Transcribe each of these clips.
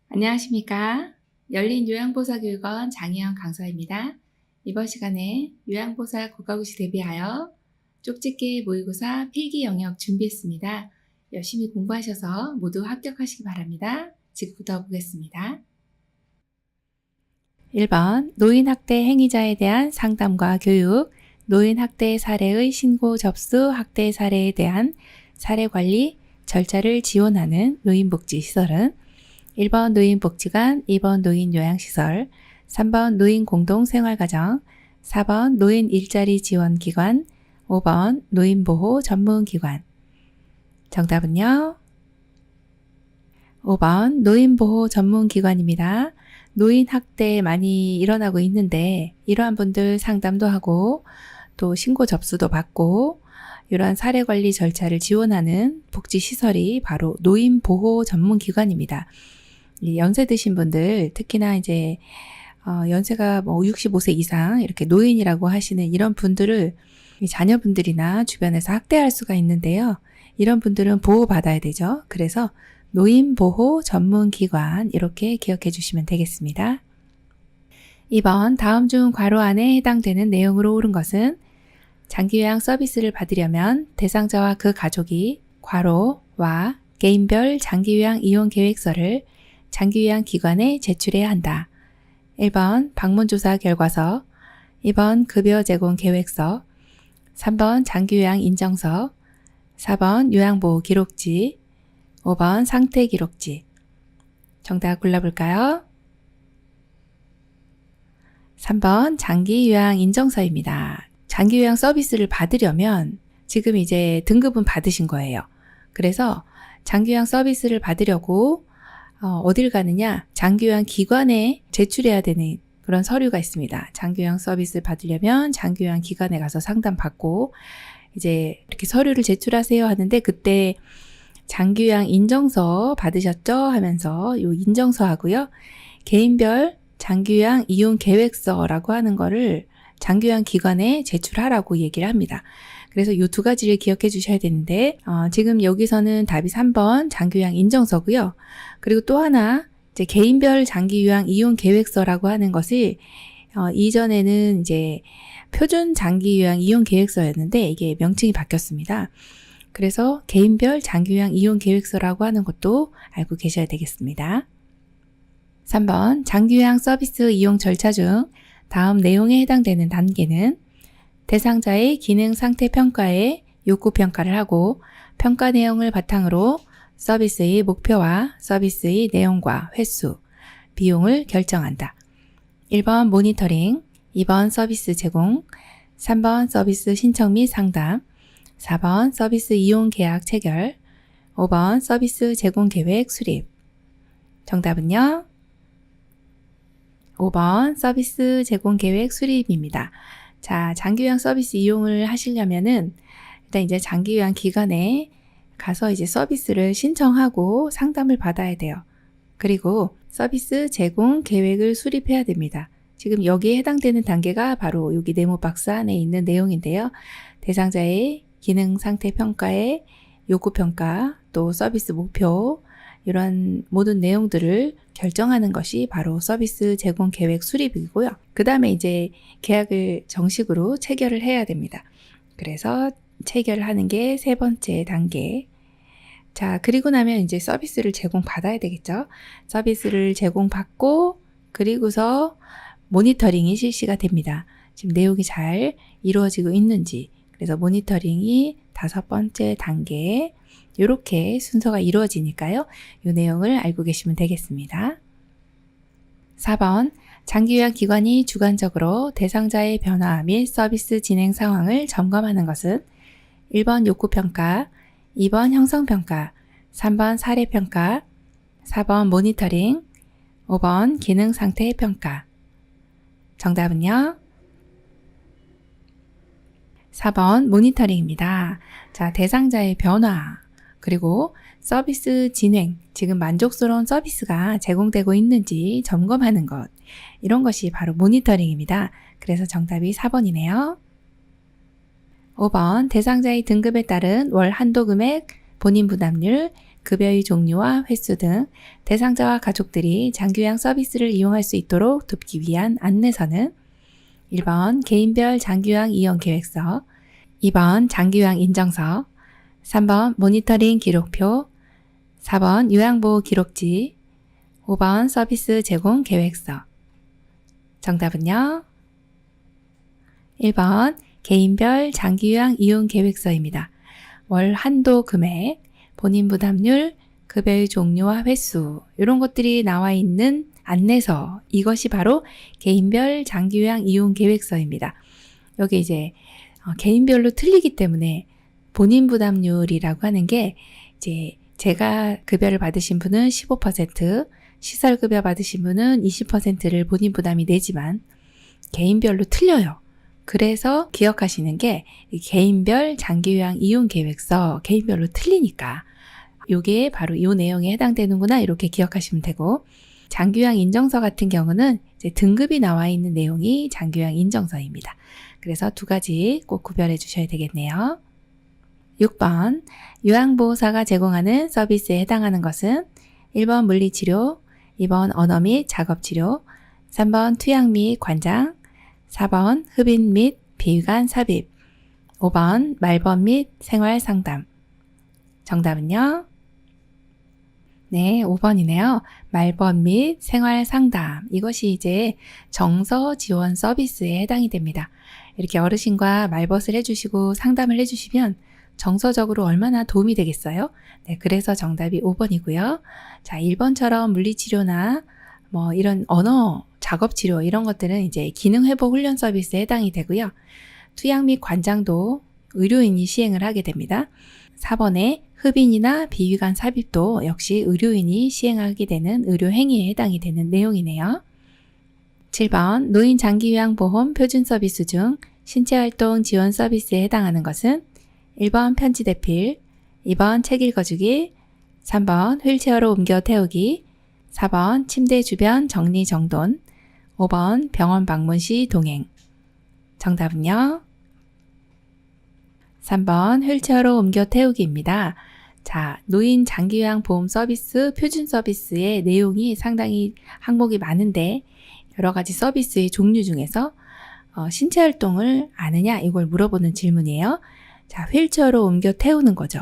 안녕하십니까? 열린 요양보살교육원 장혜영 강사입니다. 이번 시간에 요양보살 국가고시 대비하여 쪽집게 모의고사 필기 영역 준비했습니다. 열심히 공부하셔서 모두 합격하시기 바랍니다. 지금부터 보겠습니다. 1번 노인학대 행위자에 대한 상담과 교육, 노인학대 사례의 신고 접수 학대 사례에 대한 사례관리 절차를 지원하는 노인복지시설은 1번 노인복지관, 2번 노인요양시설, 3번 노인공동생활가정, 4번 노인일자리지원기관, 5번 노인보호 전문기관. 정답은요? 5번 노인보호 전문기관입니다. 노인학대 많이 일어나고 있는데 이러한 분들 상담도 하고 또 신고 접수도 받고 이러한 사례관리 절차를 지원하는 복지시설이 바로 노인보호 전문기관입니다. 연세 드신 분들, 특히나 이제 연세가 65세 이상 이렇게 노인이라고 하시는 이런 분들을 자녀분들이나 주변에서 학대할 수가 있는데요. 이런 분들은 보호받아야 되죠. 그래서 노인보호 전문기관 이렇게 기억해 주시면 되겠습니다. 2번 다음 중 괄호 안에 해당되는 내용으로 옳은 것은 장기요양 서비스를 받으려면 대상자와 그 가족이 괄호와 개인별 장기요양 이용 계획서를 장기요양 기관에 제출해야 한다. 1번 방문조사 결과서, 2번 급여 제공 계획서, 3번 장기요양 인정서, 4번 요양보호 기록지, 5번 상태 기록지. 정답 골라볼까요? 3번 장기요양 인정서입니다. 장기요양 서비스를 받으려면 지금 이제 등급은 받으신 거예요. 그래서 장기요양 서비스를 받으려고 어딜 가느냐? 장기요양 기관에 제출해야 되는 그런 서류가 있습니다. 장기요양 서비스 받으려면 장기요양 기관에 가서 상담받고 이제 이렇게 서류를 제출하세요 하는데 그때 장기요양 인정서 받으셨죠? 하면서 이 인정서하고요. 개인별 장기요양 이용 계획서라고 하는 거를 장기요양 기관에 제출하라고 얘기를 합니다. 그래서 이 두 가지를 기억해 주셔야 되는데 지금 여기서는 답이 3번 장기요양 인정서고요. 그리고 또 하나 이제 개인별 장기요양 이용 계획서라고 하는 것이 이전에는 이제 표준 장기요양 이용 계획서였는데 이게 명칭이 바뀌었습니다. 그래서 개인별 장기요양 이용 계획서라고 하는 것도 알고 계셔야 되겠습니다. 3번 장기요양 서비스 이용 절차 중 다음 내용에 해당되는 단계는 대상자의 기능 상태 평가에 욕구 평가를 하고 평가 내용을 바탕으로 서비스의 목표와 서비스의 내용과 횟수, 비용을 결정한다. 1번 모니터링, 2번 서비스 제공, 3번 서비스 신청 및 상담, 4번 서비스 이용 계약 체결, 5번 서비스 제공 계획 수립. 정답은요? 5번 서비스 제공 계획 수립입니다. 자, 장기요양 서비스 이용을 하시려면은 일단 이제 장기요양 기관에 가서 이제 서비스를 신청하고 상담을 받아야 돼요. 그리고 서비스 제공 계획을 수립해야 됩니다. 지금 여기에 해당되는 단계가 바로 여기 네모 박스 안에 있는 내용인데요. 대상자의 기능 상태 평가에 욕구 평가, 또 서비스 목표 이런 모든 내용들을 결정하는 것이 바로 서비스 제공 계획 수립이고요. 그 다음에 이제 계약을 정식으로 체결을 해야 됩니다. 그래서 체결을 하는 게 세 번째 단계. 자, 그리고 나면 이제 서비스를 제공받아야 되겠죠. 서비스를 제공받고 그리고서 모니터링이 실시가 됩니다. 지금 내용이 잘 이루어지고 있는지. 그래서 모니터링이 5번째 단계. 이렇게 순서가 이루어지니까요. 이 내용을 알고 계시면 되겠습니다. 4번 장기요양 기관이 주관적으로 대상자의 변화 및 서비스 진행 상황을 점검하는 것은 1번 욕구평가, 2번 형성평가, 3번 사례평가, 4번 모니터링, 5번 기능상태 평가. 정답은요? 4번 모니터링입니다. 자, 대상자의 변화 그리고 서비스 진행, 지금 만족스러운 서비스가 제공되고 있는지 점검하는 것. 이런 것이 바로 모니터링입니다. 그래서 정답이 4번이네요. 5번 대상자의 등급에 따른 월 한도 금액, 본인 부담률, 급여의 종류와 횟수 등 대상자와 가족들이 장기요양 서비스를 이용할 수 있도록 돕기 위한 안내서는 1번 개인별 장기요양 이용 계획서, 2번 장기요양 인정서, 3번 모니터링 기록표, 4번 요양보호 기록지, 5번 서비스 제공 계획서. 정답은요? 1번 개인별 장기요양 이용 계획서입니다. 월 한도 금액, 본인 부담률, 급여의 종류와 횟수 이런 것들이 나와 있는 안내서, 이것이 바로 개인별 장기요양 이용 계획서입니다. 여기 이제 개인별로 틀리기 때문에 본인 부담률이라고 하는 게 이제 제가 급여를 받으신 분은 15%, 시설급여 받으신 분은 20%를 본인 부담이 내지만 개인별로 틀려요. 그래서 기억하시는 게 개인별 장기요양 이용 계획서, 개인별로 틀리니까 요게 바로 요 내용에 해당되는구나 이렇게 기억하시면 되고, 장기요양 인정서 같은 경우는 이제 등급이 나와 있는 내용이 장기요양 인정서입니다. 그래서 두 가지 꼭 구별해 주셔야 되겠네요. 6번 요양보호사가 제공하는 서비스에 해당하는 것은 1번 물리치료, 2번 언어 및 작업치료, 3번 투약 및 관장, 4번 흡인 및 비위관 삽입, 5번 말번 및 생활상담. 정답은요? 네, 5번이네요. 말번 및 생활상담. 이것이 이제 정서 지원 서비스에 해당이 됩니다. 이렇게 어르신과 말벗을 해주시고 상담을 해주시면 정서적으로 얼마나 도움이 되겠어요? 네, 그래서 정답이 5번이고요. 자, 1번처럼 물리치료나 뭐 이런 언어, 작업치료 이런 것들은 이제 기능회복 훈련 서비스에 해당이 되고요. 투약 및 관장도 의료인이 시행을 하게 됩니다. 4번에 흡인이나 비위관 삽입도 역시 의료인이 시행하게 되는 의료행위에 해당이 되는 내용이네요. 7번 노인 장기요양보험 표준 서비스 중 신체활동 지원 서비스에 해당하는 것은 1번 편지 대필, 2번 책 읽어주기, 3번 휠체어로 옮겨 태우기, 4번 침대 주변 정리정돈, 5번 병원 방문 시 동행. 정답은요? 3번 휠체어로 옮겨 태우기입니다. 자, 노인 장기요양 보험 서비스 표준 서비스의 내용이 상당히 항목이 많은데 여러 가지 서비스의 종류 중에서 신체 활동을 아느냐 이걸 물어보는 질문이에요. 자, 휠체어로 옮겨 태우는 거죠.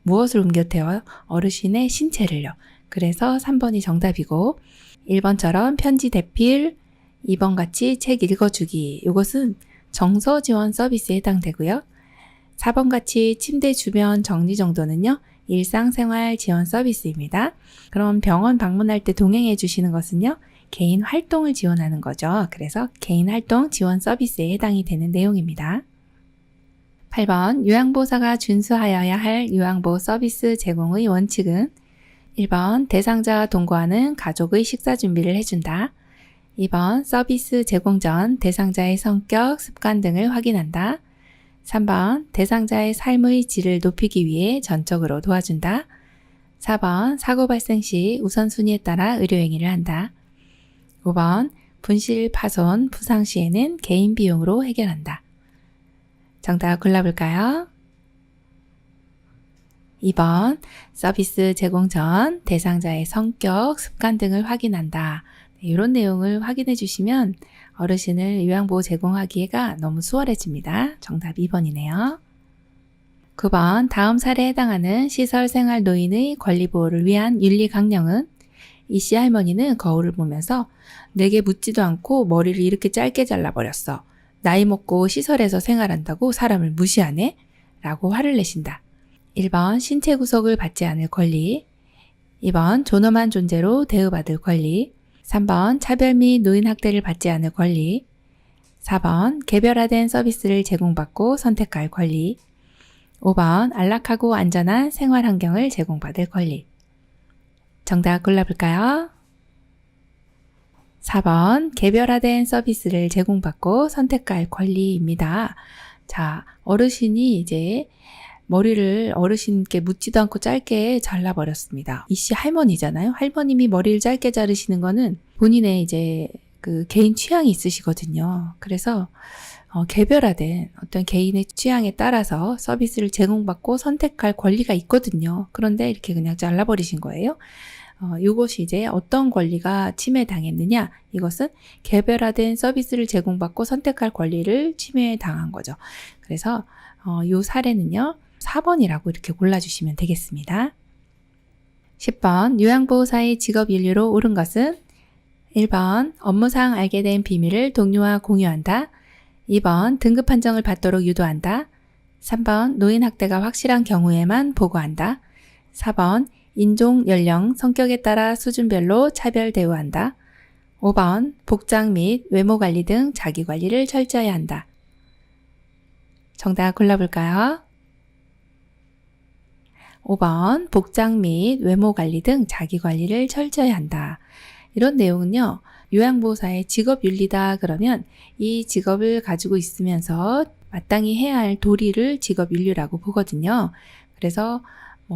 무엇을 옮겨 태워요? 어르신의 신체를요. 그래서 3번이 정답이고 1번처럼 편지 대필, 2번 같이 책 읽어주기 이것은 정서 지원 서비스에 해당되고요. 4번 같이 침대 주변 정리정돈은요. 일상생활 지원 서비스입니다. 그럼 병원 방문할 때 동행해 주시는 것은요. 개인 활동을 지원하는 거죠. 그래서 개인 활동 지원 서비스에 해당이 되는 내용입니다. 8번 요양보호사가 준수하여야 할 요양보호 서비스 제공의 원칙은 1번 대상자와 동거하는 가족의 식사 준비를 해준다. 2번 서비스 제공 전 대상자의 성격, 습관 등을 확인한다. 3번 대상자의 삶의 질을 높이기 위해 전적으로 도와준다. 4번 사고 발생 시 우선순위에 따라 의료행위를 한다. 5번 분실, 파손, 부상 시에는 개인 비용으로 해결한다. 정답 골라볼까요? 2번 서비스 제공 전 대상자의 성격, 습관 등을 확인한다. 이런 내용을 확인해 주시면 어르신을 요양보호 제공하기가 너무 수월해집니다. 정답 2번이네요. 9번 다음 사례에 해당하는 시설생활 노인의 권리보호를 위한 윤리 강령은 이씨 할머니는 거울을 보면서 내게 묻지도 않고 머리를 이렇게 짧게 잘라버렸어. 나이 먹고 시설에서 생활한다고 사람을 무시하네? 라고 화를 내신다. 1번 신체 구속을 받지 않을 권리, 2번 존엄한 존재로 대우받을 권리, 3번 차별 및 노인 학대를 받지 않을 권리, 4번 개별화된 서비스를 제공받고 선택할 권리, 5번 안락하고 안전한 생활 환경을 제공받을 권리. 정답 골라볼까요? 4번 개별화된 서비스를 제공받고 선택할 권리입니다. 자, 어르신이 이제 머리를 어르신께 묻지도 않고 짧게 잘라버렸습니다. 이씨 할머니잖아요. 할머님이 머리를 짧게 자르시는 거는 본인의 이제 그 개인 취향이 있으시거든요. 그래서 개별화된 어떤 개인의 취향에 따라서 서비스를 제공받고 선택할 권리가 있거든요. 그런데 이렇게 그냥 잘라버리신 거예요. 이것이 이제 어떤 권리가 침해당했느냐? 이것은 개별화된 서비스를 제공받고 선택할 권리를 침해당한 거죠. 그래서 이 사례는요, 4번이라고 이렇게 골라주시면 되겠습니다. 10번, 요양보호사의 직업윤리로 옳은 것은 1번, 업무상 알게 된 비밀을 동료와 공유한다. 2번, 등급 판정을 받도록 유도한다. 3번, 노인 학대가 확실한 경우에만 보고한다. 4번, 인종, 연령, 성격에 따라 수준별로 차별 대우한다. 5번, 복장 및 외모 관리 등 자기 관리를 철저히 한다. 정답 골라볼까요? 5번, 복장 및 외모 관리 등 자기 관리를 철저히 한다. 이런 내용은요, 요양보호사의 직업윤리다 그러면 이 직업을 가지고 있으면서 마땅히 해야 할 도리를 직업윤리라고 보거든요. 그래서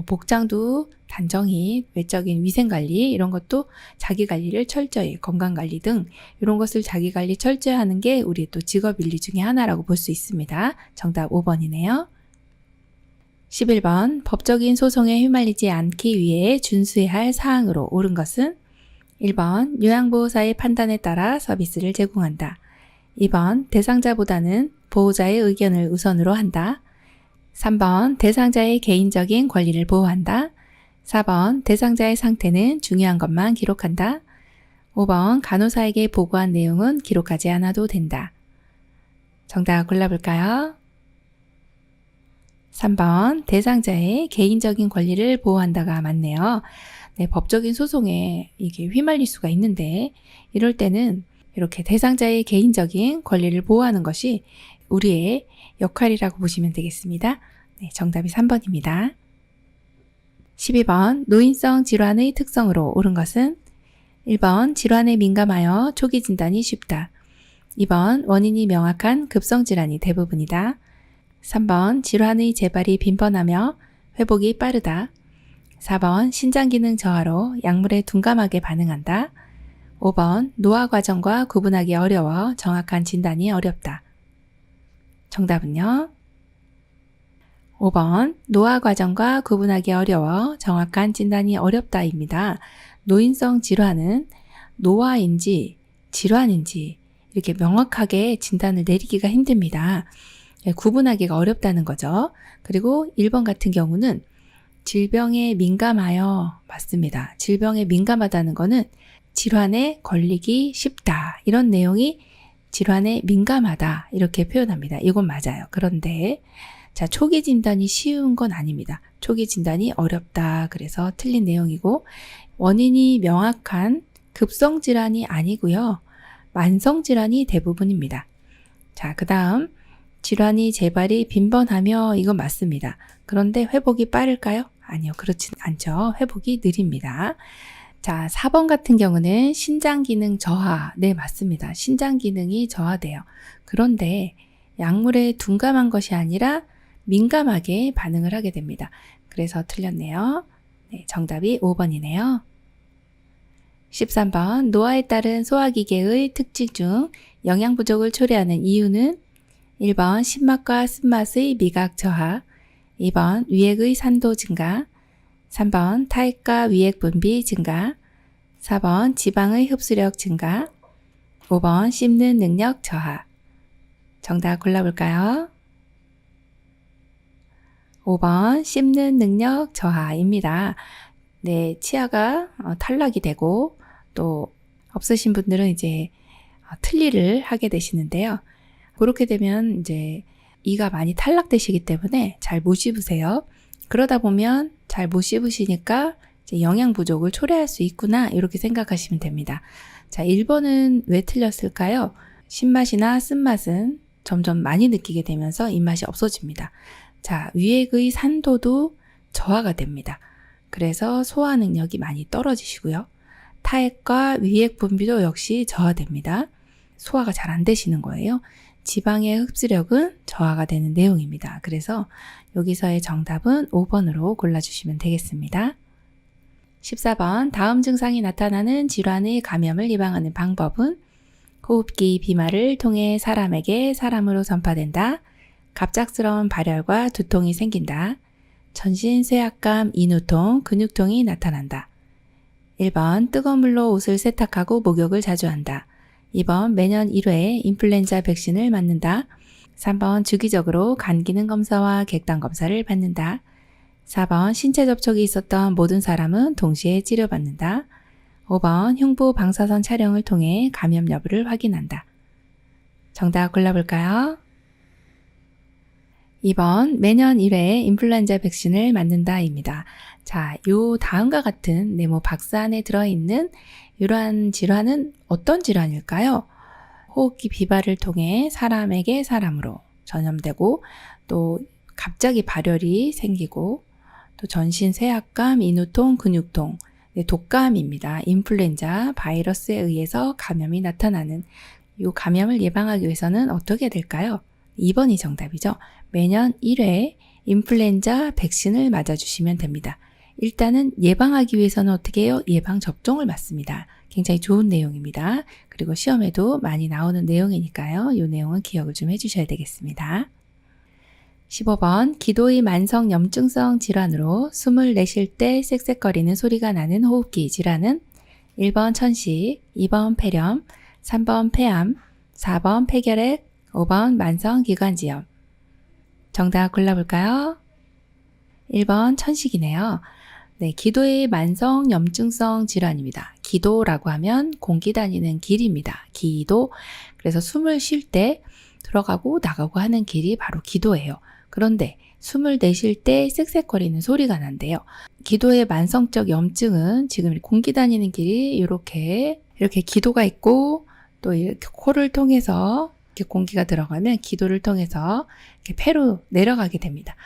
복장도 단정히 외적인 위생관리 이런 것도 자기관리를 철저히 건강관리 등 이런 것을 자기관리 철저히 하는 게 우리 또 직업윤리 중에 하나라고 볼 수 있습니다. 정답 5번이네요. 11번 법적인 소송에 휘말리지 않기 위해 준수해야 할 사항으로 옳은 것은 1번 요양보호사의 판단에 따라 서비스를 제공한다. 2번 대상자보다는 보호자의 의견을 우선으로 한다. 3번 대상자의 개인적인 권리를 보호한다. 4번 대상자의 상태는 중요한 것만 기록한다. 5번 간호사에게 보고한 내용은 기록하지 않아도 된다. 정답 골라볼까요? 3번 대상자의 개인적인 권리를 보호한다가 맞네요. 네, 법적인 소송에 이게 휘말릴 수가 있는데 이럴 때는 이렇게 대상자의 개인적인 권리를 보호하는 것이 우리의 역할이라고 보시면 되겠습니다. 네, 정답이 3번입니다. 12번 노인성 질환의 특성으로 옳은 것은 1번 질환에 민감하여 초기 진단이 쉽다. 2번 원인이 명확한 급성 질환이 대부분이다. 3번 질환의 재발이 빈번하며 회복이 빠르다. 4번 신장기능 저하로 약물에 둔감하게 반응한다. 5번 노화 과정과 구분하기 어려워 정확한 진단이 어렵다. 정답은요? 5번 노화 과정과 구분하기 어려워 정확한 진단이 어렵다입니다. 노인성 질환은 노화인지 질환인지 이렇게 명확하게 진단을 내리기가 힘듭니다. 구분하기가 어렵다는 거죠. 그리고 1번 같은 경우는 질병에 민감하여 맞습니다. 질병에 민감하다는 거는 질환에 걸리기 쉽다. 이런 내용이 질환에 민감하다. 이렇게 표현합니다. 이건 맞아요. 그런데 자, 초기 진단이 쉬운 건 아닙니다. 초기 진단이 어렵다. 그래서 틀린 내용이고 원인이 명확한 급성 질환이 아니고요. 만성 질환이 대부분입니다. 자, 그 다음 질환이 재발이 빈번하며 이건 맞습니다. 그런데 회복이 빠를까요? 아니요. 그렇진 않죠. 회복이 느립니다. 자, 4번 같은 경우는 신장기능 저하. 네, 맞습니다. 신장기능이 저하돼요. 그런데 약물에 둔감한 것이 아니라 민감하게 반응을 하게 됩니다. 그래서 틀렸네요. 네, 정답이 5번이네요. 13번 노화에 따른 소화기계의 특징 중 영양 부족을 초래하는 이유는 1번 신맛과 쓴맛의 미각 저하, 2번 위액의 산도 증가, 3번 타액과 위액 분비 증가, 4번 지방의 흡수력 증가, 5번 씹는 능력 저하. 정답 골라볼까요? 5번 씹는 능력 저하입니다. 네, 치아가 탈락이 되고 또 없으신 분들은 이제 틀니를 하게 되시는데요. 그렇게 되면 이제 이가 많이 탈락되시기 때문에 잘 못 씹으세요. 그러다 보면 잘 못 씹으시니까 이제 영양 부족을 초래할 수 있구나 이렇게 생각하시면 됩니다. 자, 1번은 왜 틀렸을까요? 신맛이나 쓴맛은 점점 많이 느끼게 되면서 입맛이 없어집니다. 자, 위액의 산도도 저하가 됩니다. 그래서 소화 능력이 많이 떨어지시고요. 타액과 위액 분비도 역시 저하됩니다. 소화가 잘 안 되시는 거예요. 지방의 흡수력은 저하가 되는 내용입니다. 그래서 여기서의 정답은 5번으로 골라주시면 되겠습니다. 14번 다음 증상이 나타나는 질환의 감염을 예방하는 방법은 호흡기 비말을 통해 사람에게 사람으로 전파된다. 갑작스러운 발열과 두통이 생긴다. 전신 쇠약감, 인후통, 근육통이 나타난다. 1번 뜨거운 물로 옷을 세탁하고 목욕을 자주 한다. 2번 매년 1회 인플루엔자 백신을 맞는다. 3번 주기적으로 간 기능 검사와 객단 검사를 받는다. 4번 신체 접촉이 있었던 모든 사람은 동시에 치료받는다. 5번 흉부 방사선 촬영을 통해 감염 여부를 확인한다. 정답 골라볼까요? 2번 매년 1회 인플루엔자 백신을 맞는다입니다. 자, 요 다음과 같은 네모 박스 안에 들어있는 이러한 질환은 어떤 질환일까요? 호흡기 비발을 통해 사람에게 사람으로 전염되고 또 갑자기 발열이 생기고 또 전신 쇠약감, 인후통, 근육통, 독감입니다. 인플루엔자 바이러스에 의해서 감염이 나타나는 이 감염을 예방하기 위해서는 어떻게 될까요? 2번이 정답이죠. 매년 1회 인플루엔자 백신을 맞아주시면 됩니다. 일단은 예방하기 위해서는 어떻게 해요? 예방접종을 맞습니다. 굉장히 좋은 내용입니다. 그리고 시험에도 많이 나오는 내용이니까요. 이 내용은 기억을 좀 해주셔야 되겠습니다. 15번 기도의 만성 염증성 질환으로 숨을 내쉴 때 쌕쌕거리는 소리가 나는 호흡기 질환은 1번 천식, 2번 폐렴, 3번 폐암, 4번 폐결핵, 5번 만성 기관지염. 정답 골라볼까요? 1번 천식이네요. 네, 기도의 만성 염증성 질환입니다. 기도라고 하면 공기 다니는 길입니다. 기도. 그래서 숨을 쉴 때 들어가고 나가고 하는 길이 바로 기도예요. 그런데 숨을 내쉴 때 쌕쌕거리는 소리가 난대요. 기도의 만성적 염증은 지금 공기 다니는 길이 이렇게 기도가 있고 또 이렇게 코를 통해서 이렇게 공기가 들어가면 기도를 통해서 이렇게 폐로 내려가게 됩니다.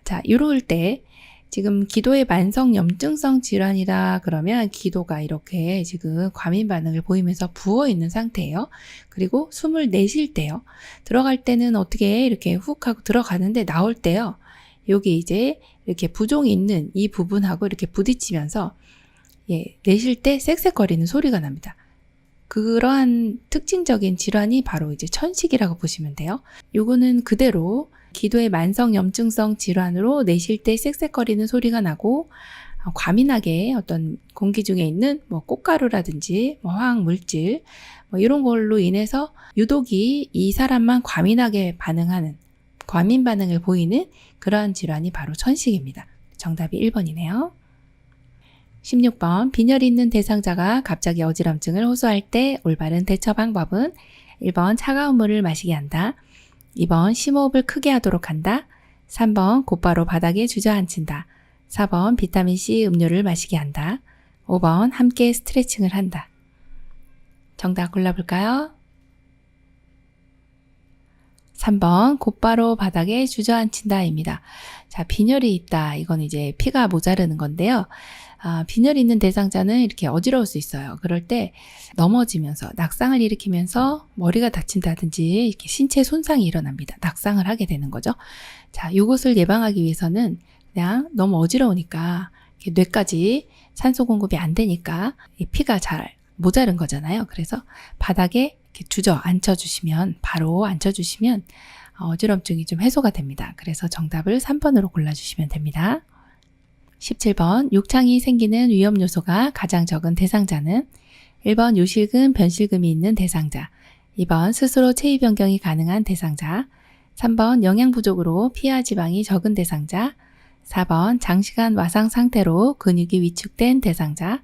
자, 이럴 때 지금 기도의 만성 염증성 질환이라 그러면 기도가 이렇게 지금 과민 반응을 보이면서 부어 있는 상태예요. 그리고 숨을 내쉴 때요. 들어갈 때는 어떻게 이렇게 훅 하고 들어가는데 나올 때요. 여기 이제 이렇게 부종이 있는 이 부분하고 이렇게 부딪히면서 내쉴 때 쌕쌕거리는 소리가 납니다. 그러한 특징적인 질환이 바로 이제 천식이라고 보시면 돼요. 요거는 그대로 기도의 만성 염증성 질환으로 내쉴 때 쌕쌕거리는 소리가 나고 과민하게 어떤 공기 중에 있는 꽃가루라든지 화학 물질 이런 걸로 인해서 유독이 이 사람만 과민하게 반응하는 과민 반응을 보이는 그러한 질환이 바로 천식입니다. 정답이 1번이네요. 16번 빈혈이 있는 대상자가 갑자기 어지럼증을 호소할 때 올바른 대처 방법은 1번 차가운 물을 마시게 한다. 2번 심호흡을 크게 하도록 한다. 3번 곧바로 바닥에 주저앉힌다. 4번 비타민C 음료를 마시게 한다. 5번 함께 스트레칭을 한다. 정답 골라볼까요? 3번 곧바로 바닥에 주저앉힌다입니다. 자, 빈혈이 있다. 이건 이제 피가 모자르는 건데요. 빈혈이 있는 대상자는 이렇게 어지러울 수 있어요. 그럴 때 넘어지면서 낙상을 일으키면서 머리가 다친다든지 이렇게 신체 손상이 일어납니다. 낙상을 하게 되는 거죠. 자, 이것을 예방하기 위해서는 그냥 너무 어지러우니까 뇌까지 산소 공급이 안 되니까 피가 잘 모자른 거잖아요. 그래서 바닥에 이렇게 앉혀주시면 바로 앉혀주시면 어지럼증이 좀 해소가 됩니다. 그래서 정답을 3번으로 골라주시면 됩니다. 17번 욕창이 생기는 위험 요소가 가장 적은 대상자는 1번 요실금, 변실금이 있는 대상자, 2번 스스로 체위 변경이 가능한 대상자, 3번 영양 부족으로 피하 지방이 적은 대상자, 4번 장시간 와상 상태로 근육이 위축된 대상자,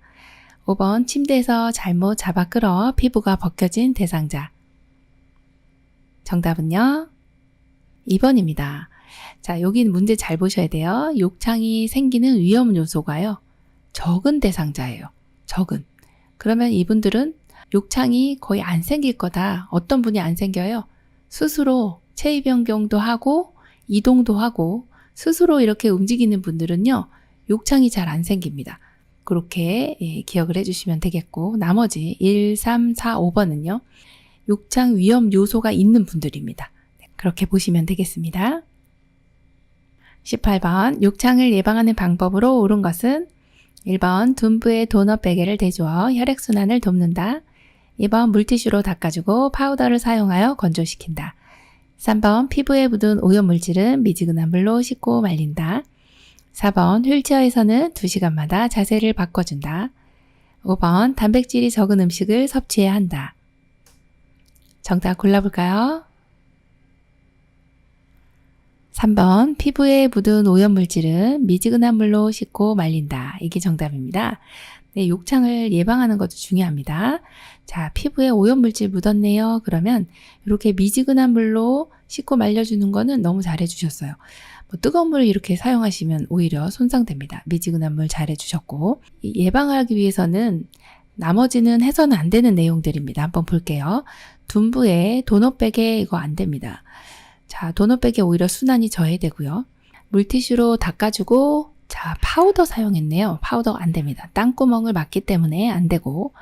5번 침대에서 잘못 잡아 끌어 피부가 벗겨진 대상자. 정답은요? 2번입니다. 자, 여기 문제 잘 보셔야 돼요. 욕창이 생기는 위험 요소가요. 적은 대상자예요. 적은. 그러면 이분들은 욕창이 거의 안 생길 거다. 어떤 분이 안 생겨요? 스스로 체위 변경도 하고 이동도 하고 스스로 이렇게 움직이는 분들은요. 욕창이 잘 안 생깁니다. 그렇게 기억을 해주시면 되겠고 나머지 1, 3, 4, 5번은요. 욕창 위험 요소가 있는 분들입니다. 그렇게 보시면 되겠습니다. 18번 욕창을 예방하는 방법으로 옳은 것은 1번 둔부에 도넛 베개를 대주어 혈액순환을 돕는다. 2번 물티슈로 닦아주고 파우더를 사용하여 건조시킨다. 3번 피부에 묻은 오염물질은 미지근한 물로 씻고 말린다. 4번 휠체어에서는 2시간마다 자세를 바꿔준다. 5번 단백질이 적은 음식을 섭취해야 한다. 정답 골라볼까요? 3번 피부에 묻은 오염물질은 미지근한 물로 씻고 말린다. 이게 정답입니다. 네, 욕창을 예방하는 것도 중요합니다. 자, 피부에 오염물질 묻었네요. 그러면 이렇게 미지근한 물로 씻고 말려주는 거는 너무 잘해주셨어요. 뜨거운 물을 이렇게 사용하시면 오히려 손상됩니다. 미지근한 물 잘해주셨고, 예방하기 위해서는 나머지는 해서는 안 되는 내용들입니다. 한번 볼게요. 둔부에 도넛백에 이거 안 됩니다. 자, 도넛백에 오히려 순환이 저해되고요. 물티슈로 닦아주고, 자, 파우더 사용했네요. 파우더 안 됩니다. 땅구멍을 막기 때문에 안 되고.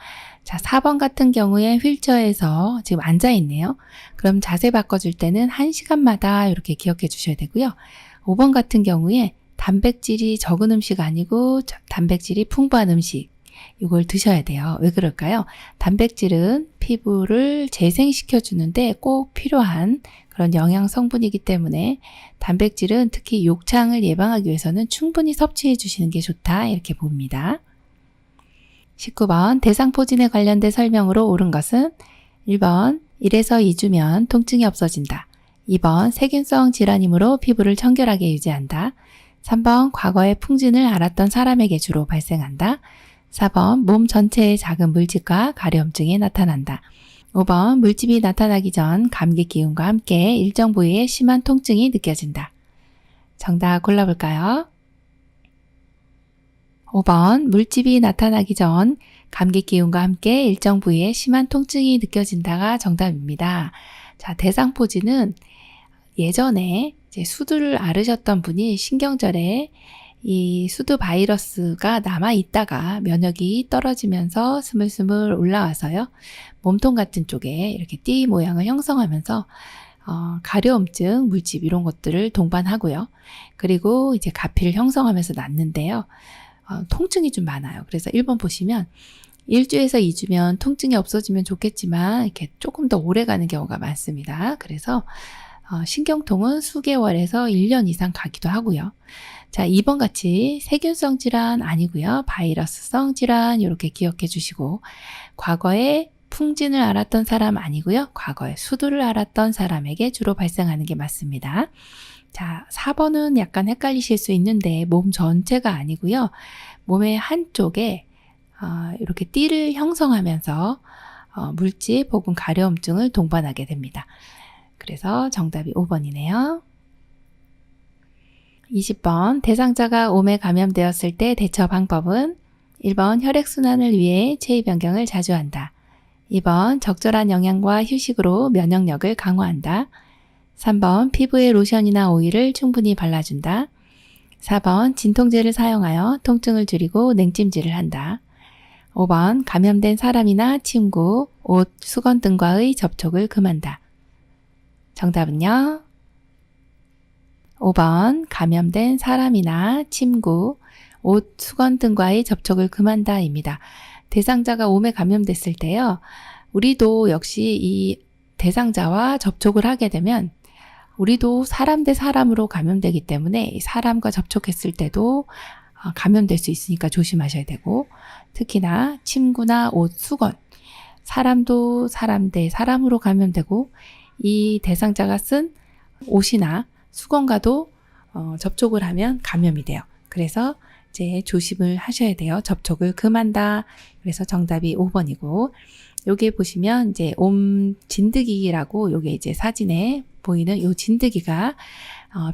자, 4번 같은 경우에 휠체어에서 지금 앉아있네요. 그럼 자세 바꿔줄 때는 1시간마다 이렇게 기억해 주셔야 되고요. 5번 같은 경우에 단백질이 적은 음식 아니고 단백질이 풍부한 음식. 이걸 드셔야 돼요. 왜 그럴까요? 단백질은 피부를 재생시켜 주는데 꼭 필요한 그런 영양 성분이기 때문에 단백질은 특히 욕창을 예방하기 위해서는 충분히 섭취해 주시는 게 좋다 이렇게 봅니다. 19번 대상포진에 관련된 설명으로 옳은 것은 1번 1에서 2주면 통증이 없어진다. 2번 세균성 질환이므로 피부를 청결하게 유지한다. 3번 과거의 풍진을 앓았던 사람에게 주로 발생한다. 4번 몸 전체에 작은 물집과 가려움증이 나타난다. 5번 물집이 나타나기 전 감기 기운과 함께 일정 부위에 심한 통증이 느껴진다. 정답 골라볼까요? 5번 물집이 나타나기 전 감기 기운과 함께 일정 부위에 심한 통증이 느껴진다가 정답입니다. 자, 대상포진은 예전에 이제 수두를 앓으셨던 분이 신경절에 이 수두 바이러스가 남아 있다가 면역이 떨어지면서 스물스물 올라와서요. 몸통 같은 쪽에 이렇게 띠 모양을 형성하면서 가려움증, 물집 이런 것들을 동반하고요. 그리고 이제 가피를 형성하면서 낫는데요. 통증이 좀 많아요. 그래서 1번 보시면 1주에서 2주면 통증이 없어지면 좋겠지만 이렇게 조금 더 오래 가는 경우가 많습니다. 그래서 신경통은 수개월에서 1년 이상 가기도 하고요. 자, 2번 같이 세균성 질환 아니고요. 바이러스성 질환 이렇게 기억해 주시고 과거에 풍진을 앓았던 사람 아니고요. 과거에 수두를 앓았던 사람에게 주로 발생하는 게 맞습니다. 자, 4번은 약간 헷갈리실 수 있는데 몸 전체가 아니고요. 몸의 한쪽에 이렇게 띠를 형성하면서 물집 혹은 가려움증을 동반하게 됩니다. 그래서 정답이 5번이네요. 20번 대상자가 옴에 감염되었을 때 대처 방법은 1번 혈액순환을 위해 체위 변경을 자주 한다. 2번 적절한 영양과 휴식으로 면역력을 강화한다. 3번 피부에 로션이나 오일을 충분히 발라준다. 4번 진통제를 사용하여 통증을 줄이고 냉찜질을 한다. 5번 감염된 사람이나 침구, 옷, 수건 등과의 접촉을 금한다. 정답은요? 5번 감염된 사람이나 침구, 옷, 수건 등과의 접촉을 금한다입니다. 대상자가 옴에 감염됐을 때요. 우리도 역시 이 대상자와 접촉을 하게 되면 우리도 사람 대 사람으로 감염되기 때문에 사람과 접촉했을 때도 감염될 수 있으니까 조심하셔야 되고 특히나 침구나 옷, 수건 사람도 사람 대 사람으로 감염되고 이 대상자가 쓴 옷이나 수건과도 접촉을 하면 감염이 돼요. 그래서 이제 조심을 하셔야 돼요. 접촉을 금한다. 그래서 정답이 5번이고 여기 보시면 이제 옴 진드기라고 요게 이제 사진에 보이는 요 진드기가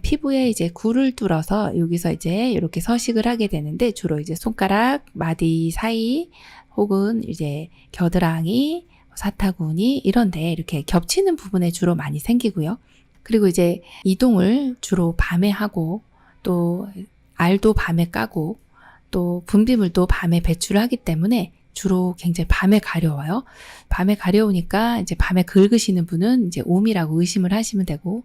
피부에 이제 굴을 뚫어서 여기서 이제 이렇게 서식을 하게 되는데 주로 이제 손가락, 마디 사이 혹은 이제 겨드랑이, 사타구니 이런데 이렇게 겹치는 부분에 주로 많이 생기고요. 그리고 이제 이동을 주로 밤에 하고 또 알도 밤에 까고 또 분비물도 밤에 배출을 하기 때문에 주로 굉장히 밤에 가려워요. 밤에 가려우니까 이제 밤에 긁으시는 분은 이제 옴이라고 의심을 하시면 되고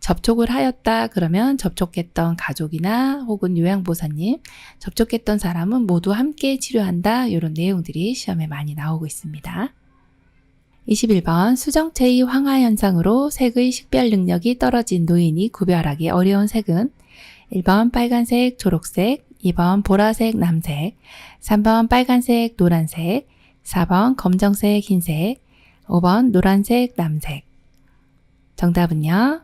접촉을 하였다 그러면 접촉했던 가족이나 혹은 요양보사님, 접촉했던 사람은 모두 함께 치료한다 이런 내용들이 시험에 많이 나오고 있습니다. 21번 수정체의 황화현상으로 색의 식별 능력이 떨어진 노인이 구별하기 어려운 색은 1번 빨간색, 초록색, 2번 보라색, 남색, 3번 빨간색, 노란색, 4번 검정색, 흰색, 5번 노란색, 남색. 정답은요?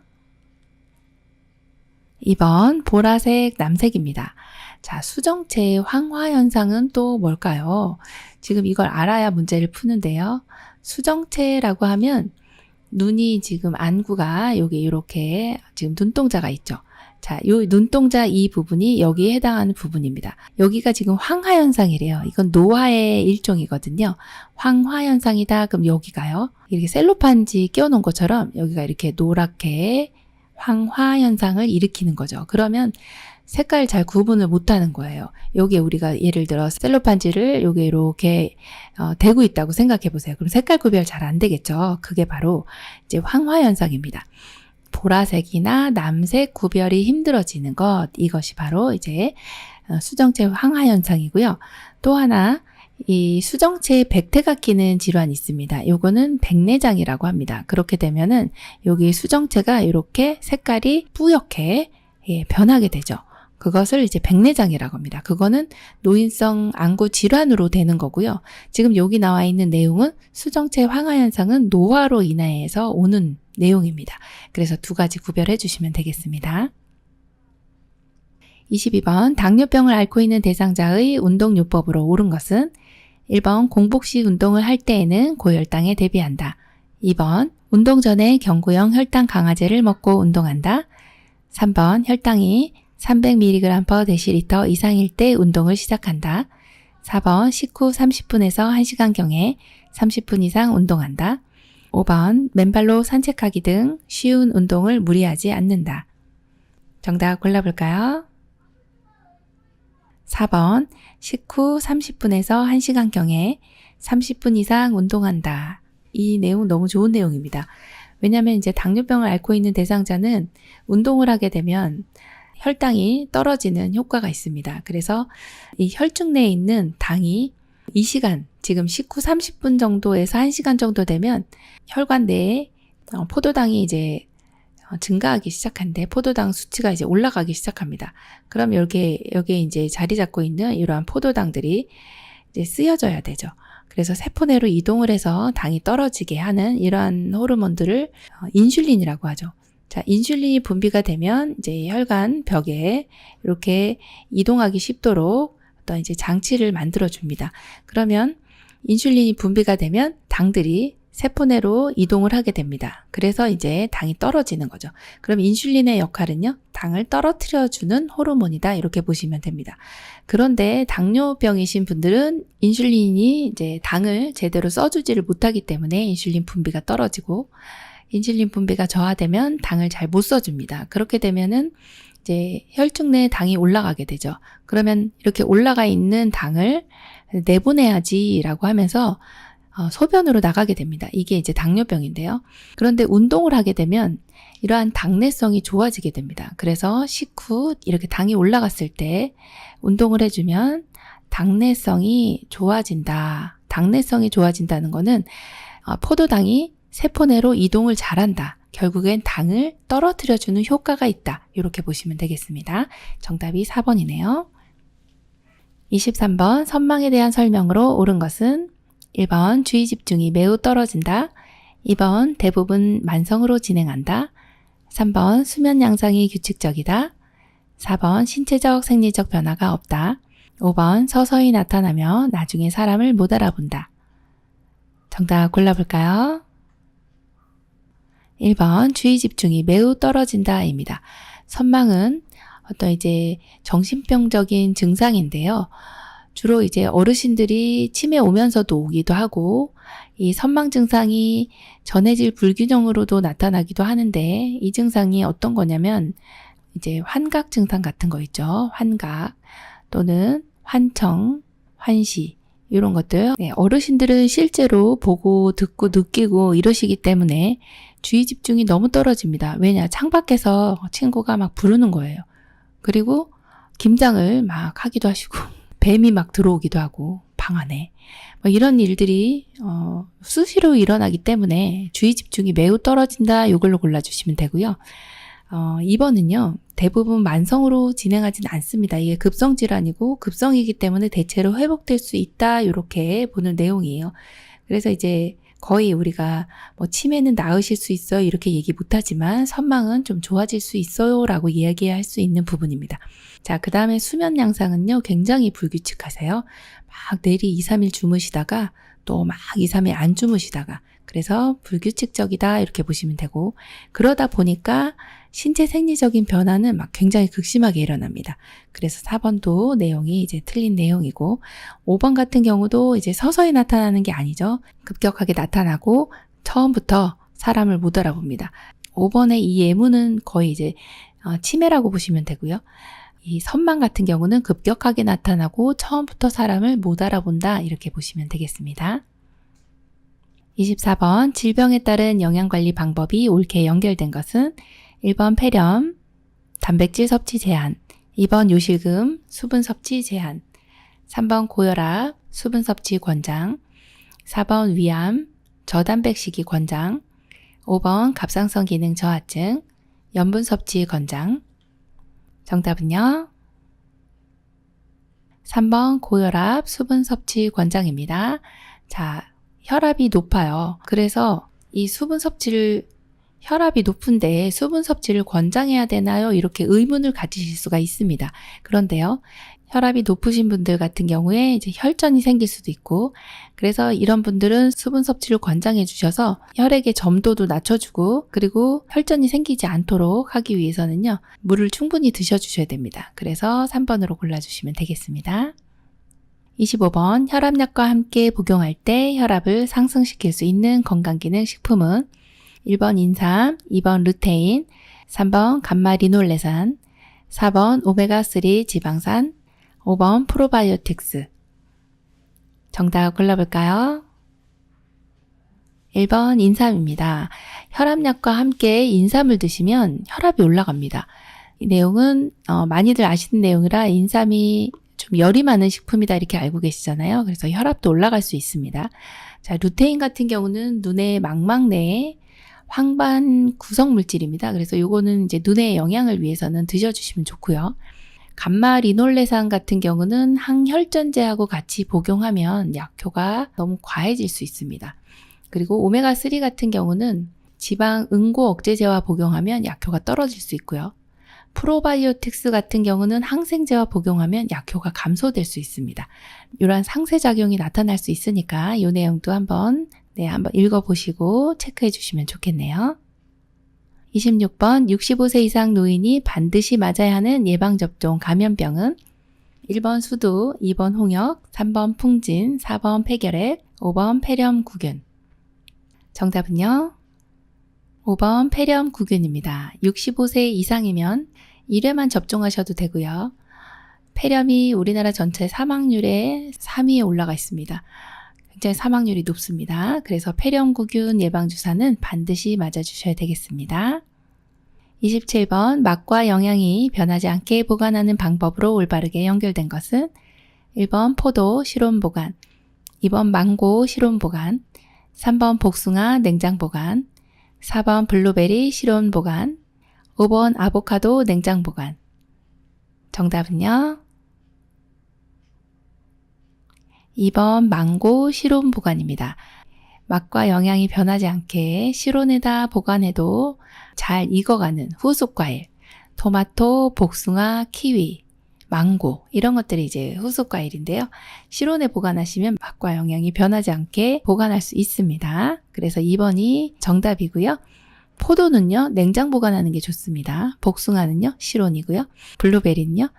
2번 보라색, 남색입니다. 자, 수정체의 황화현상은 또 뭘까요? 지금 이걸 알아야 문제를 푸는데요. 수정체라고 하면 눈이 지금 안구가 여기 이렇게 지금 눈동자가 있죠. 자, 요 눈동자 이 부분이 여기에 해당하는 부분입니다. 여기가 지금 황화현상이래요. 이건 노화의 일종이거든요. 황화현상이다. 그럼 여기가요. 이렇게 셀로판지 끼워놓은 것처럼 여기가 이렇게 노랗게 황화현상을 일으키는 거죠. 그러면 색깔 잘 구분을 못하는 거예요. 여기에 우리가 예를 들어 셀로판지를 여기 이렇게 대고 있다고 생각해 보세요. 그럼 색깔 구별 잘 안 되겠죠. 그게 바로 이제 황화현상입니다. 보라색이나 남색 구별이 힘들어지는 것, 이것이 바로 이제 수정체 황화현상이고요. 또 하나 이 수정체에 백태가 끼는 질환이 있습니다. 요거는 백내장이라고 합니다. 그렇게 되면은 여기 수정체가 이렇게 색깔이 뿌옇게 변하게 되죠. 그것을 이제 백내장이라고 합니다. 그거는 노인성 안구 질환으로 되는 거고요. 지금 여기 나와 있는 내용은 수정체 황화현상은 노화로 인해서 오는 내용입니다. 그래서 두 가지 구별해 주시면 되겠습니다. 22번 당뇨병을 앓고 있는 대상자의 운동요법으로 옳은 것은 1번 공복 시 운동을 할 때에는 고혈당에 대비한다. 2번 운동 전에 경구용 혈당 강화제를 먹고 운동한다. 3번 혈당이 300mg/dL 이상일 때 운동을 시작한다. 4번 식후 30분에서 1시간경에 30분 이상 운동한다. 5번 맨발로 산책하기 등 쉬운 운동을 무리하지 않는다. 정답 골라볼까요? 4번 식후 30분에서 1시간경에 30분 이상 운동한다. 이 내용 너무 좋은 내용입니다. 왜냐하면 이제 당뇨병을 앓고 있는 대상자는 운동을 하게 되면 혈당이 떨어지는 효과가 있습니다. 그래서 이 혈중 내에 있는 당이 이 시간, 지금 식후 30분 정도에서 1시간 정도 되면 혈관 내에 포도당이 이제 증가하기 시작한데 포도당 수치가 이제 올라가기 시작합니다. 그럼 여기에 이제 자리 잡고 있는 이러한 포도당들이 이제 쓰여져야 되죠. 그래서 세포 내로 이동을 해서 당이 떨어지게 하는 이러한 호르몬들을 인슐린이라고 하죠. 자, 인슐린이 분비가 되면 이제 혈관 벽에 이렇게 이동하기 쉽도록 어떤 이제 장치를 만들어 줍니다. 그러면 인슐린이 분비가 되면 당들이 세포 내로 이동을 하게 됩니다. 그래서 이제 당이 떨어지는 거죠. 그럼 인슐린의 역할은요, 당을 떨어뜨려 주는 호르몬이다. 이렇게 보시면 됩니다. 그런데 당뇨병이신 분들은 인슐린이 이제 당을 제대로 써주지를 못하기 때문에 인슐린 분비가 떨어지고 인슐린 분비가 저하되면 당을 잘 못 써줍니다. 그렇게 되면은 이제 혈중 내에 당이 올라가게 되죠. 그러면 이렇게 올라가 있는 당을 내보내야지라고 하면서 소변으로 나가게 됩니다. 이게 이제 당뇨병인데요. 그런데 운동을 하게 되면 이러한 당내성이 좋아지게 됩니다. 그래서 식후 이렇게 당이 올라갔을 때 운동을 해주면 당내성이 좋아진다. 당내성이 좋아진다는 거는 포도당이 세포 내로 이동을 잘한다. 결국엔 당을 떨어뜨려주는 효과가 있다. 이렇게 보시면 되겠습니다. 정답이 4번이네요. 23번 선망에 대한 설명으로 옳은 것은 1번 주의 집중이 매우 떨어진다. 2번 대부분 만성으로 진행한다. 3번 수면 양상이 규칙적이다. 4번 신체적 생리적 변화가 없다. 5번 서서히 나타나며 나중에 사람을 못 알아본다. 정답 골라볼까요? 1번 주의 집중이 매우 떨어진다입니다. 선망은 어떤 이제 정신병적인 증상인데요. 주로 이제 어르신들이 치매 오면서도 오기도 하고 이 선망 증상이 전해질 불균형으로도 나타나기도 하는데 이 증상이 어떤 거냐면 이제 환각 증상 같은 거 있죠. 환각 또는 환청, 환시 이런 것들. 어르신들은 실제로 보고 듣고 느끼고 이러시기 때문에 주의 집중이 너무 떨어집니다. 왜냐? 창밖에서 친구가 막 부르는 거예요. 그리고 김장을 막 하기도 하시고 뱀이 막 들어오기도 하고 방 안에 이런 일들이 수시로 일어나기 때문에 주의 집중이 매우 떨어진다. 이걸로 골라주시면 되고요. 2번은요. 대부분 만성으로 진행하진 않습니다. 이게 급성질환이고 급성이기 때문에 대체로 회복될 수 있다. 이렇게 보는 내용이에요. 그래서 이제 거의 우리가 치매는 나으실 수 있어요. 이렇게 얘기 못하지만 선망은 좀 좋아질 수 있어요. 라고 이야기할 수 있는 부분입니다. 자, 그 다음에 수면 양상은요. 굉장히 불규칙하세요. 막 내리 2, 3일 주무시다가 또 막 2, 3일 안 주무시다가 그래서 불규칙적이다 이렇게 보시면 되고 그러다 보니까 신체 생리적인 변화는 막 굉장히 극심하게 일어납니다. 그래서 4번도 내용이 이제 틀린 내용이고 5번 같은 경우도 이제 서서히 나타나는 게 아니죠. 급격하게 나타나고 처음부터 사람을 못 알아봅니다. 5번의 이 예문은 거의 이제 치매라고 보시면 되고요. 이 선망 같은 경우는 급격하게 나타나고 처음부터 사람을 못 알아본다 이렇게 보시면 되겠습니다. 24번 질병에 따른 영양관리 방법이 옳게 연결된 것은 1번 폐렴, 단백질 섭취 제한, 2번 요실금, 수분 섭취 제한, 3번 고혈압, 수분 섭취 권장, 4번 위암, 저단백식이 권장, 5번 갑상선 기능 저하증, 염분 섭취 권장. 정답은요? 3번 고혈압, 수분 섭취 권장입니다. 자, 혈압이 높아요. 그래서 이 수분 섭취를 혈압이 높은데 수분 섭취를 권장해야 되나요? 이렇게 의문을 가지실 수가 있습니다. 그런데요. 혈압이 높으신 분들 같은 경우에 이제 혈전이 생길 수도 있고 그래서 이런 분들은 수분 섭취를 권장해 주셔서 혈액의 점도도 낮춰주고 그리고 혈전이 생기지 않도록 하기 위해서는요. 물을 충분히 드셔주셔야 됩니다. 그래서 3번으로 골라주시면 되겠습니다. 25번 혈압약과 함께 복용할 때 혈압을 상승시킬 수 있는 건강기능식품은 1번 인삼, 2번 루테인, 3번 감마리놀레산, 4번 오메가3 지방산, 5번 프로바이오틱스. 정답 골라볼까요? 1번 인삼입니다. 혈압약과 함께 인삼을 드시면 혈압이 올라갑니다. 이 내용은 많이들 아시는 내용이라 인삼이 좀 열이 많은 식품이다 이렇게 알고 계시잖아요. 그래서 혈압도 올라갈 수 있습니다. 자, 루테인 같은 경우는 눈의 망막 내에 황반 구성 물질입니다. 그래서 요거는 이제 눈의 영양을 위해서는 드셔주시면 좋고요. 감마리놀레산 같은 경우는 항혈전제하고 같이 복용하면 약효가 너무 과해질 수 있습니다. 그리고 오메가3 같은 경우는 지방 응고 억제제와 복용하면 약효가 떨어질 수 있고요. 프로바이오틱스 같은 경우는 항생제와 복용하면 약효가 감소될 수 있습니다. 이러한 상쇄작용이 나타날 수 있으니까 이 내용도 한번 읽어보시고 체크해 주시면 좋겠네요. 26번 65세 이상 노인이 반드시 맞아야 하는 예방접종 감염병은 1번 수두, 2번 홍역, 3번 풍진, 4번 폐결핵, 5번 폐렴구균. 정답은요? 5번 폐렴구균입니다. 65세 이상이면 1회만 접종하셔도 되고요. 폐렴이 우리나라 전체 사망률의 3위에 올라가 있습니다. 굉장히 사망률이 높습니다. 그래서 폐렴구균 예방주사는 반드시 맞아주셔야 되겠습니다. 27번 맛과 영양이 변하지 않게 보관하는 방법으로 올바르게 연결된 것은 1번 포도 실온 보관, 2번 망고 실온 보관, 3번 복숭아 냉장 보관, 4번 블루베리 실온 보관, 5번 아보카도 냉장 보관. 정답은요? 2번 망고 실온 보관입니다. 맛과 영양이 변하지 않게 실온에다 보관해도 잘 익어가는 후숙과일, 토마토, 복숭아, 키위, 망고 이런 것들이 이제 후숙과일인데요. 실온에 보관하시면 맛과 영양이 변하지 않게 보관할 수 있습니다. 그래서 2번이 정답이고요. 포도는요, 냉장 보관하는 게 좋습니다. 복숭아는요, 실온이고요. 블루베리는요,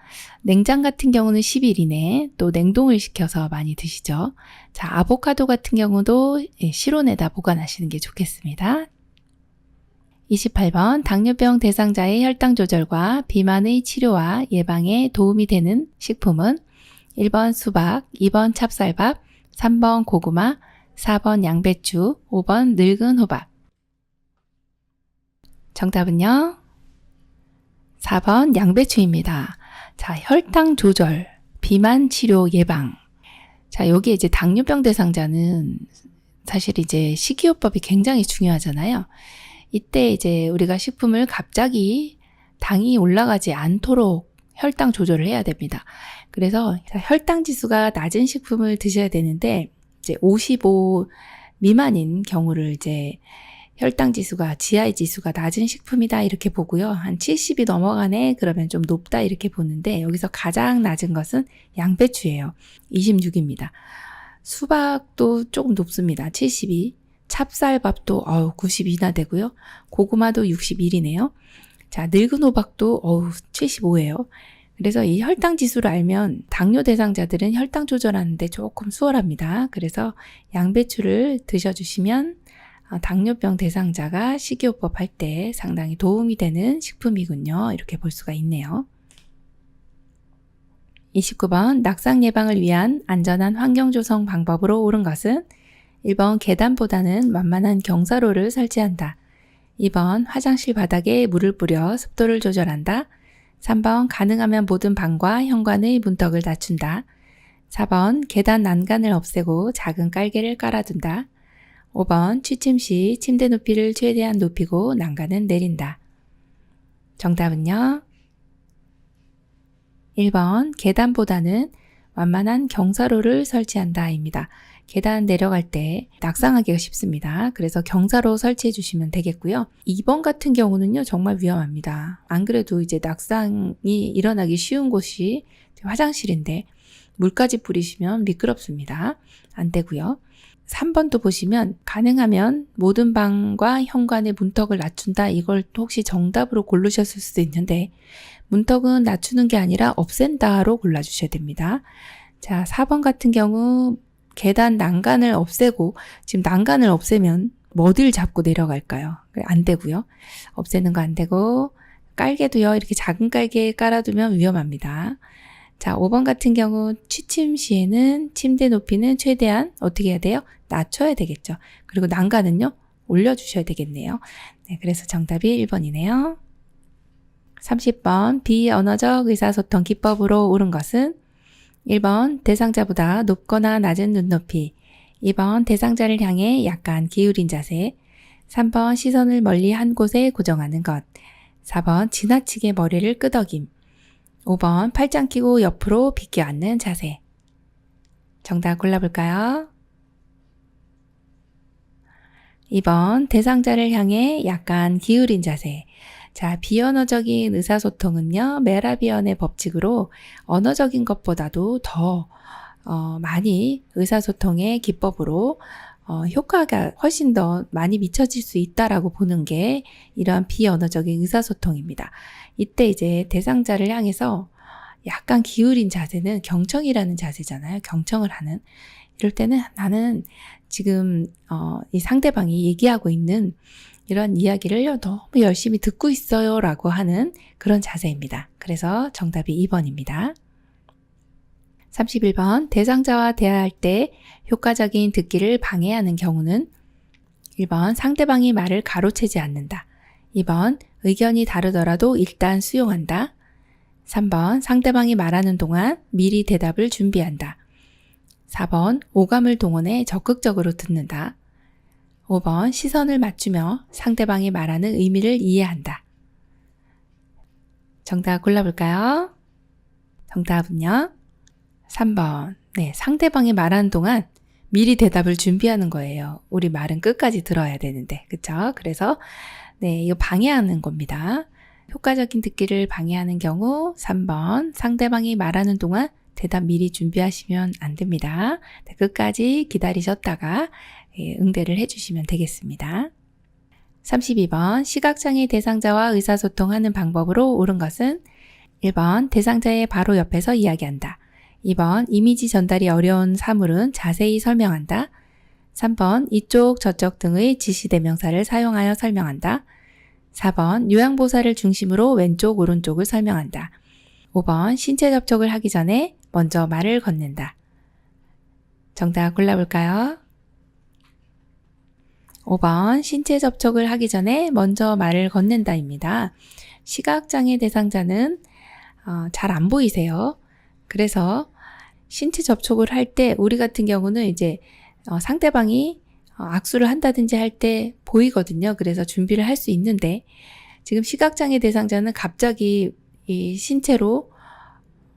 냉장 같은 경우는 10일 이내에 또 냉동을 시켜서 많이 드시죠. 자, 아보카도 같은 경우도 실온에다 보관하시는 게 좋겠습니다. 28번 당뇨병 대상자의 혈당 조절과 비만의 치료와 예방에 도움이 되는 식품은 1번 수박, 2번 찹쌀밥, 3번 고구마, 4번 양배추, 5번 늙은 호박. 정답은요? 4번 양배추입니다. 자, 혈당 조절, 비만 치료 예방. 자, 여기 이제 당뇨병 대상자는 사실 이제 식이요법이 굉장히 중요하잖아요. 이때 이제 우리가 식품을 갑자기 당이 올라가지 않도록 혈당 조절을 해야 됩니다. 그래서 혈당 지수가 낮은 식품을 드셔야 되는데 이제 55 미만인 경우를 이제 혈당 지수가 GI 지수가 낮은 식품이다 이렇게 보고요. 한 70이 넘어가네 그러면 좀 높다 이렇게 보는데 여기서 가장 낮은 것은 양배추예요. 26입니다. 수박도 조금 높습니다. 72. 찹쌀밥도 92나 되고요. 고구마도 61이네요. 자, 늙은 호박도 75예요. 그래서 이 혈당 지수를 알면 당뇨 대상자들은 혈당 조절하는데 조금 수월합니다. 그래서 양배추를 드셔주시면 당뇨병 대상자가 식이요법 할 때 상당히 도움이 되는 식품이군요. 이렇게 볼 수가 있네요. 29번 낙상 예방을 위한 안전한 환경 조성 방법으로 옳은 것은 1번 계단보다는 완만한 경사로를 설치한다. 2번 화장실 바닥에 물을 뿌려 습도를 조절한다. 3번 가능하면 모든 방과 현관의 문턱을 낮춘다. 4번 계단 난간을 없애고 작은 깔개를 깔아둔다. 5번 취침 시 침대 높이를 최대한 높이고 난간은 내린다. 정답은요? 1번 계단보다는 완만한 경사로를 설치한다 입니다. 계단 내려갈 때 낙상하기가 쉽습니다. 그래서 경사로 설치해 주시면 되겠고요. 2번 같은 경우는요 정말 위험합니다. 안 그래도 이제 낙상이 일어나기 쉬운 곳이 화장실인데 물까지 뿌리시면 미끄럽습니다. 안 되고요. 3번도 보시면 가능하면 모든 방과 현관의 문턱을 낮춘다. 이걸 또 혹시 정답으로 고르셨을 수도 있는데 문턱은 낮추는 게 아니라 없앤다로 골라주셔야 됩니다. 자, 4번 같은 경우 계단 난간을 없애고 지금 난간을 없애면 어딜 잡고 내려갈까요? 안 되고요. 없애는 거 안 되고 깔개도요. 이렇게 작은 깔개 깔아두면 위험합니다. 자, 5번 같은 경우 취침 시에는 침대 높이는 최대한 어떻게 해야 돼요? 낮춰야 되겠죠. 그리고 난간은요. 올려주셔야 되겠네요. 네, 그래서 정답이 1번이네요. 30번 비언어적 의사소통 기법으로 옳은 것은 1번 대상자보다 높거나 낮은 눈높이, 2번 대상자를 향해 약간 기울인 자세, 3번 시선을 멀리 한 곳에 고정하는 것, 4번 지나치게 머리를 끄덕임, 5번 팔짱 끼고 옆으로 비껴 앉는 자세. 정답 골라볼까요? 2번 대상자를 향해 약간 기울인 자세. 자, 비언어적인 의사소통은요, 메라비언의 법칙으로 언어적인 것보다도 더 많이 의사소통의 기법으로 효과가 훨씬 더 많이 미쳐질 수 있다라고 보는 게 이러한 비언어적인 의사소통입니다. 이때 이제 대상자를 향해서 약간 기울인 자세는 경청이라는 자세잖아요. 경청을 하는. 이럴 때는 나는 지금 이 상대방이 얘기하고 있는 이런 이야기를 너무 열심히 듣고 있어요 라고 하는 그런 자세입니다. 그래서 정답이 2번입니다. 31번 대상자와 대화할 때 효과적인 듣기를 방해하는 경우는 1번 상대방이 말을 가로채지 않는다. 2번 의견이 다르더라도 일단 수용한다. 3번 상대방이 말하는 동안 미리 대답을 준비한다. 4번 오감을 동원해 적극적으로 듣는다. 5번 시선을 맞추며 상대방이 말하는 의미를 이해한다. 정답 골라볼까요? 정답은요? 3번. 네, 상대방이 말하는 동안 미리 대답을 준비하는 거예요. 우리 말은 끝까지 들어야 되는데, 그쵸? 그래서 네, 이거 방해하는 겁니다. 효과적인 듣기를 방해하는 경우 3번. 상대방이 말하는 동안 대답 미리 준비하시면 안 됩니다. 네, 끝까지 기다리셨다가 응대를 해주시면 되겠습니다. 32번 시각장애 대상자와 의사소통하는 방법으로 옳은 것은 1번 대상자의 바로 옆에서 이야기한다. 2번 이미지 전달이 어려운 사물은 자세히 설명한다. 3번 이쪽 저쪽 등의 지시대명사를 사용하여 설명한다. 4번 요양보사를 중심으로 왼쪽 오른쪽을 설명한다. 5번 신체 접촉을 하기 전에 먼저 말을 건넨다. 정답 골라볼까요? 5번 신체 접촉을 하기 전에 먼저 말을 건넨다입니다. 시각장애 대상자는 잘 안 보이세요. 그래서 신체 접촉을 할 때 우리 같은 경우는 이제 상대방이 악수를 한다든지 할 때 보이거든요. 그래서 준비를 할 수 있는데 지금 시각장애 대상자는 갑자기 이 신체로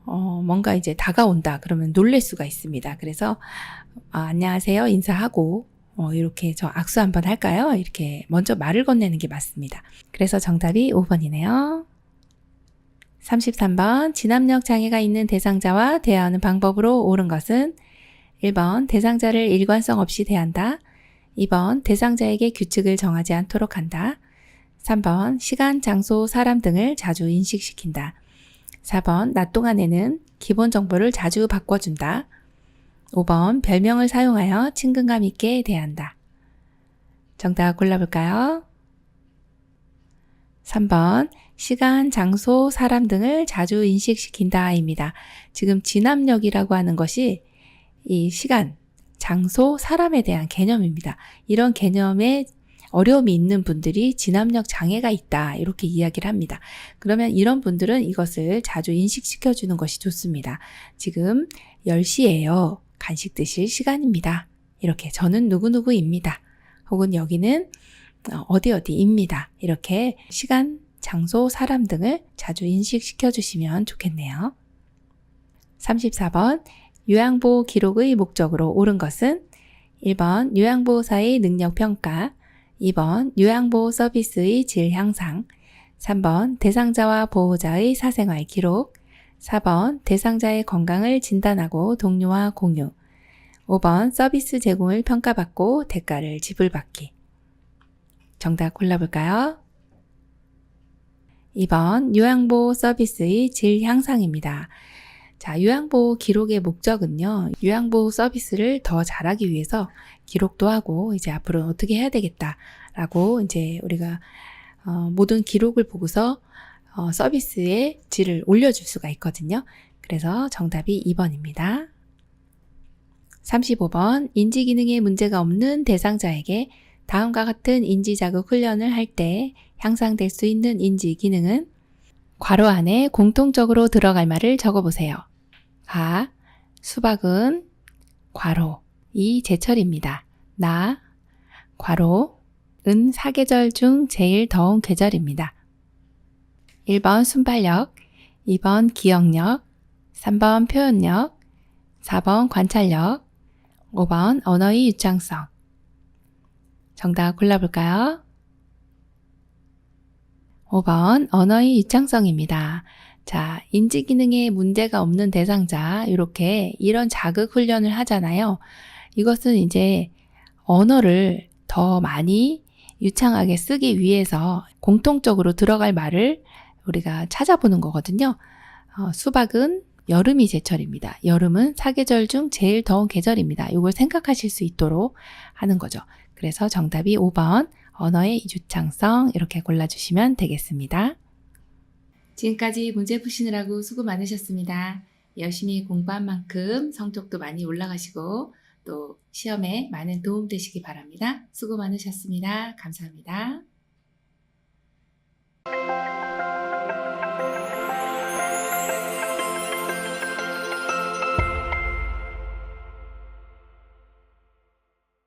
뭔가 이제 다가온다 그러면 놀랄 수가 있습니다. 그래서 안녕하세요 인사하고 이렇게 저 악수 한번 할까요? 이렇게 먼저 말을 건네는 게 맞습니다. 그래서 정답이 5번이네요. 33번 진압력 장애가 있는 대상자와 대화하는 방법으로 옳은 것은 1번 대상자를 일관성 없이 대한다. 2번 대상자에게 규칙을 정하지 않도록 한다. 3번 시간, 장소, 사람 등을 자주 인식시킨다. 4번 낮 동안에는 기본 정보를 자주 바꿔준다. 5번 별명을 사용하여 친근감 있게 대한다. 정답 골라볼까요? 3번 시간, 장소, 사람 등을 자주 인식시킨다입니다. 지금 진압력이라고 하는 것이 이 시간, 장소, 사람에 대한 개념입니다. 이런 개념에 어려움이 있는 분들이 진압력 장애가 있다 이렇게 이야기를 합니다. 그러면 이런 분들은 이것을 자주 인식시켜주는 것이 좋습니다. 지금 10시예요. 간식 드실 시간입니다. 이렇게 저는 누구누구입니다. 혹은 여기는 어디입니다. 이렇게 시간, 장소, 사람 등을 자주 인식시켜 주시면 좋겠네요. 34번 요양보호 기록의 목적으로 옳은 것은 1번 요양보호사의 능력평가, 2번 요양보호 서비스의 질 향상, 3번 대상자와 보호자의 사생활 기록, 4번 대상자의 건강을 진단하고 동료와 공유, 5번 서비스 제공을 평가받고 대가를 지불받기. 정답 골라볼까요? 2번 요양보호 서비스의 질 향상입니다. 자, 요양보호 기록의 목적은요, 요양보호 서비스를 더 잘하기 위해서 기록도 하고 이제 앞으로 어떻게 해야 되겠다라고 이제 우리가 모든 기록을 보고서 서비스의 질을 올려줄 수가 있거든요. 그래서 정답이 2번입니다. 35번 인지기능에 문제가 없는 대상자에게 다음과 같은 인지자극 훈련을 할 때 향상될 수 있는 인지기능은 괄호 안에 공통적으로 들어갈 말을 적어보세요. 아, 수박은 괄호 이 제철입니다. 나 괄호 은 사계절 중 제일 더운 계절입니다. 1번 순발력, 2번 기억력, 3번 표현력, 4번 관찰력, 5번 언어의 유창성. 정답 골라볼까요? 5번 언어의 유창성입니다. 자, 인지기능에 문제가 없는 대상자 이렇게 이런 자극 훈련을 하잖아요. 이것은 이제 언어를 더 많이 유창하게 쓰기 위해서 공통적으로 들어갈 말을 우리가 찾아보는 거거든요. 수박은 여름이 제철입니다. 여름은 사계절 중 제일 더운 계절입니다. 이걸 생각하실 수 있도록 하는 거죠. 그래서 정답이 5번 언어의 유창성 이렇게 골라주시면 되겠습니다. 지금까지 문제 푸시느라고 수고 많으셨습니다. 열심히 공부한 만큼 성적도 많이 올라가시고 또 시험에 많은 도움 되시기 바랍니다. 수고 많으셨습니다. 감사합니다.